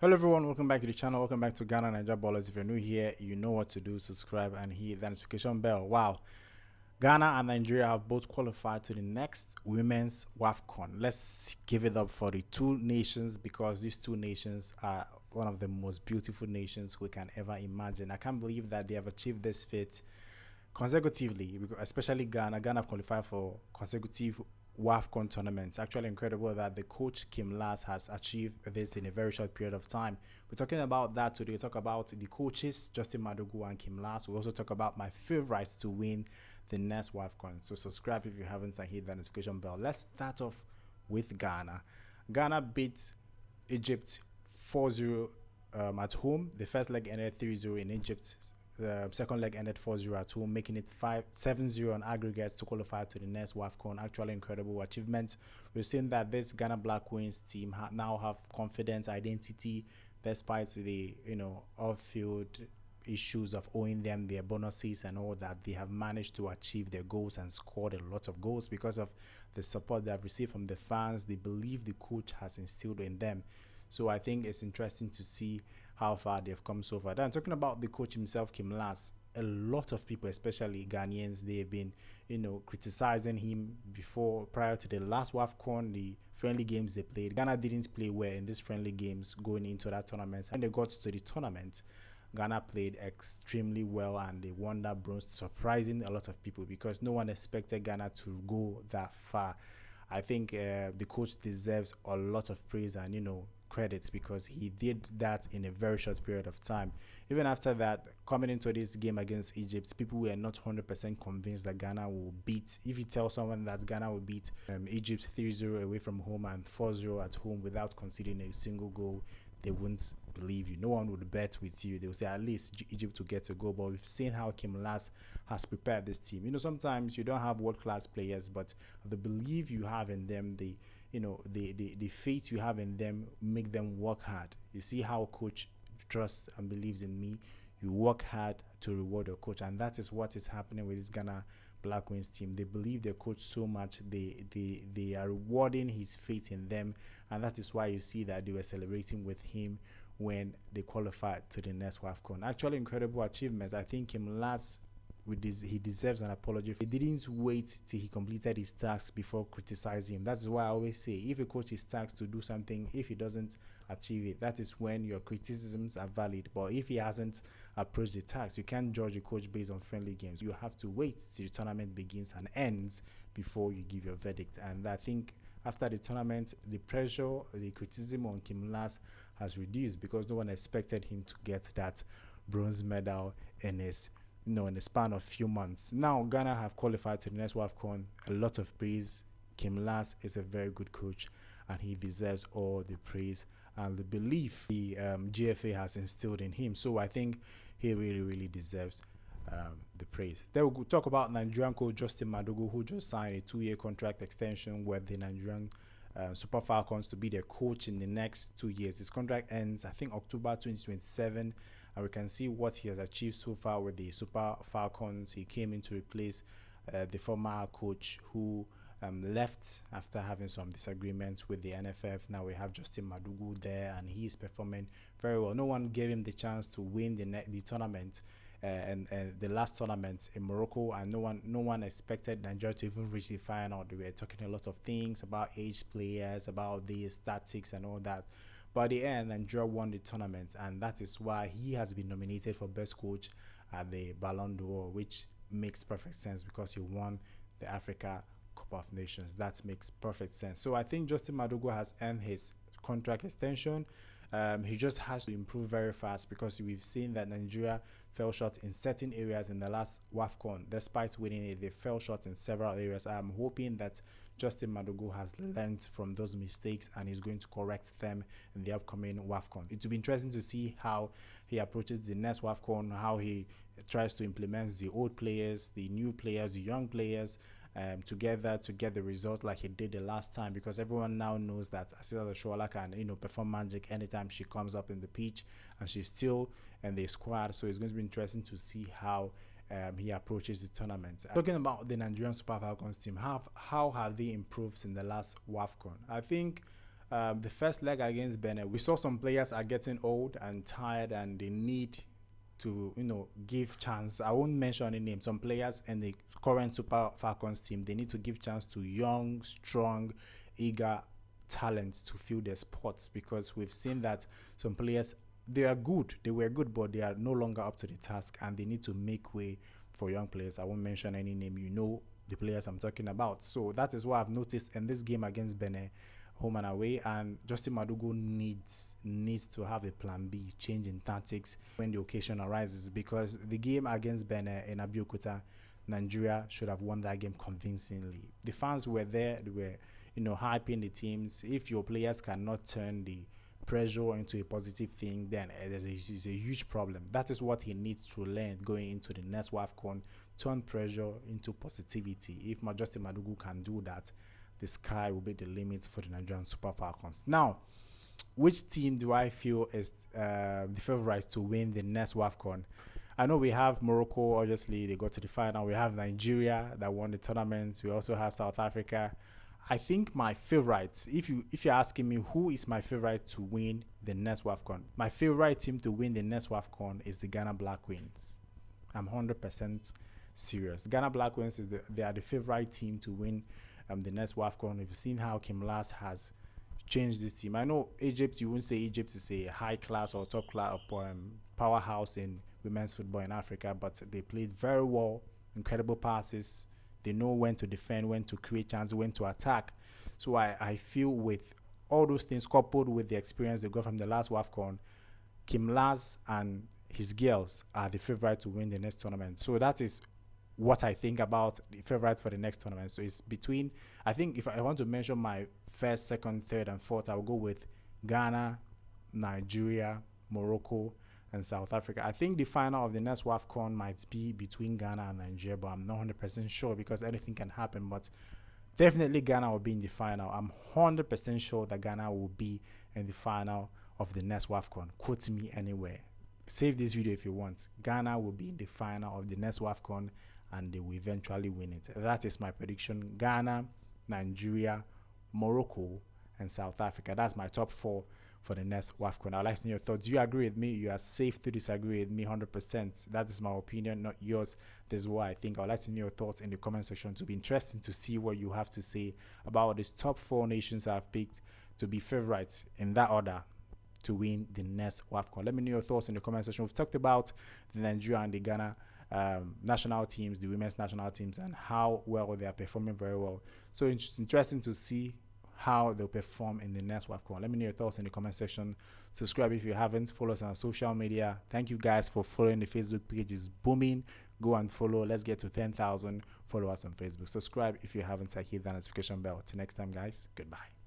Hello everyone, welcome back to the channel. Welcome back to Ghana Niger Ballers. If you're new here, you know what to do. Subscribe and hit the notification bell. Wow, Ghana and Nigeria have both qualified to the next women's Wafcon. Let's give it up for the two nations because these two nations are one of the most beautiful nations we can ever imagine. I can't believe that they have achieved this feat consecutively, especially Ghana. Ghana qualified for consecutive Wafcon tournaments. Actually incredible that the coach Kim Lars has achieved this in a very short period of time. We're talking about that today. We talk about the coaches Justin Madugu and Kim Lars. We also talk about my favorites to win the next Wafcon. So subscribe if you haven't and hit the notification bell. Let's start off with Ghana. Ghana beat Egypt 4-0 at home. The first leg ended 3-0 in Egypt. The second leg ended 4-0 at home, making it 7-0 on aggregates to qualify to the next Wafcon. Actually incredible achievement. We've seen that this Ghana Black Queens team now have confidence, identity, despite the off-field issues of owing them their bonuses and all that. They have managed to achieve their goals and scored a lot of goals because of the support they have received from the fans. They believe the coach has instilled in them. So I think it's interesting to see how far they've come so far. Then talking about the coach himself, Kim Lars, a lot of people, especially Ghanaians, they've been, criticizing him prior to the last WAFCON, the friendly games they played. Ghana didn't play well in these friendly games going into that tournament. When they got to the tournament, Ghana played extremely well and they won that bronze, surprising a lot of people because no one expected Ghana to go that far. I think the coach deserves a lot of praise and credits because he did that in a very short period of time. Even after that, coming into this game against Egypt, people were not 100% convinced that Ghana will beat. If you tell someone that Ghana will beat Egypt 3-0 away from home and 4-0 at home without conceding a single goal, they wouldn't believe you. No one would bet with you. They will say at least Egypt will get a goal. But we've seen how Kim Lars has prepared this team. Sometimes you don't have world-class players, but the belief you have in them, the faith you have in them make them work hard. You see how coach trusts and believes in me. You work hard to reward your coach, and that is what is happening with this Ghana Black Queens team. They believe their coach so much. They are rewarding his faith in them, and that is why you see that they were celebrating with him when they qualified to the next WAFCON. Actually incredible achievements. I think Kim Lars, he deserves an apology. He didn't wait till he completed his tasks before criticizing him. That's why I always say, if a coach is tasked to do something, if he doesn't achieve it, that is when your criticisms are valid. But if he hasn't approached the task, you can't judge a coach based on friendly games. You have to wait till the tournament begins and ends before you give your verdict. And I think after the tournament, the pressure, the criticism on Kim Lars has reduced because no one expected him to get that bronze medal in the span of few months. Now Ghana have qualified to the next WAFCON. A lot of praise. Kim Lars is a very good coach and he deserves all the praise and the belief the GFA has instilled in him. So I think he really deserves the praise. Then we'll talk about Nigerian coach Justin Madugu, who just signed a 2-year contract extension with the Nigerian Super Falcons to be their coach in the next 2 years. His contract ends, I think, October 2027, and we can see what he has achieved so far with the Super Falcons. He came in to replace the former coach who left after having some disagreements with the NFF. Now we have Justin Madugu there, and he is performing very well. No one gave him the chance to win the tournament. And the last tournament in Morocco, and no one expected Nigeria to even reach the final. They were talking a lot of things about aged players, about the statistics and all that. But at the end, Nigeria won the tournament, and that is why he has been nominated for best coach at the Ballon d'Or, which makes perfect sense because he won the Africa Cup of Nations. That makes perfect sense. So I think Justin Madugu has earned his contract extension. He just has to improve very fast because we've seen that Nigeria fell short in certain areas in the last WAFCON. Despite winning it, they fell short in several areas. I'm hoping that Justin Madugu has learned from those mistakes and is going to correct them in the upcoming WAFCON. It will be interesting to see how he approaches the next WAFCON, how he tries to implement the old players, the new players, the young players, together to get the result like he did the last time, because everyone now knows that Asisa Oshoala can perform magic anytime she comes up in the pitch, and she's still in the squad. So it's going to be interesting to see how he approaches the tournament. Talking about the Nigerian Super Falcons team, how have they improved in the last WAFCON? I think The first leg against Benin, we saw some players are getting old and tired, and they need to, give chance. I won't mention any names. Some players in the current Super Falcons team, they need to give chance to young, strong, eager talents to fill their spots, because we've seen that some players, they were good, but they are no longer up to the task, and they need to make way for young players. I won't mention any name. The players I'm talking about. So that is what I've noticed in this game against Benin, home and away. And Justin Madugu needs to have a plan B, change in tactics when the occasion arises, because the game against Benin in Abeokuta, Nigeria should have won that game convincingly. The fans were there, they were hyping the teams. If your players cannot turn the pressure into a positive thing, then it's a huge problem. That is what he needs to learn going into the next Wafcon. Turn pressure into positivity. If Justin Madugu can do that, the sky will be the limit for the Nigerian Super Falcons. Now, which team do I feel is the favorite to win the next Wafcon? I know we have Morocco, obviously they got to the final. We have Nigeria that won the tournament. We also have South Africa. I think my favorite, if you're asking me who is my favorite to win the next Wafcon, my favorite team to win the next Wafcon is the Ghana Black Queens. I'm 100% serious. Ghana Black Queens they are the favorite team to win the next Wafcon. We've seen how Kim Lars has changed this team. I know Egypt, you wouldn't say Egypt is a high class or top class powerhouse in women's football in Africa, but they played very well, incredible passes. They know when to defend, when to create chances, when to attack. So I feel with all those things coupled with the experience they got from the last Wafcon, Kim Lars and his girls are the favorite to win the next tournament. So that is what I think about the favorite for the next tournament. So it's between, I think if I want to mention my first, second, third, and fourth, I will go with Ghana, Nigeria, Morocco, and South Africa. I think the final of the next Wafcon might be between Ghana and Nigeria, but I'm not 100% sure because anything can happen. But definitely Ghana will be in the final. I'm 100% sure that Ghana will be in the final of the next Wafcon. Quote me anywhere. Save this video if you want. Ghana will be in the final of the next Wafcon and they will eventually win it. That is my prediction. Ghana, Nigeria, Morocco, and South Africa. That's my top four for the next Wafcon. I'd like to know your thoughts. Do you agree with me? You are safe to disagree with me 100%. That is my opinion, not yours. This is what I think. I'd like to know your thoughts in the comment section. To be interesting to see what you have to say about these top four nations I've picked to be favorites in that order to win the next Wafcon. Let me know your thoughts in the comment section. We've talked about the Nigeria and the Ghana national teams, the women's national teams, and how well they are performing very well. So it's interesting to see how they'll perform in the next Wafcon. Let me know your thoughts in the comment section. Subscribe if you haven't. Follow us on social media. Thank you guys for following. The Facebook page is booming. Go and follow. Let's get to 10,000 followers on Facebook. Subscribe if you haven't. Hit that notification bell. Till next time, guys. Goodbye.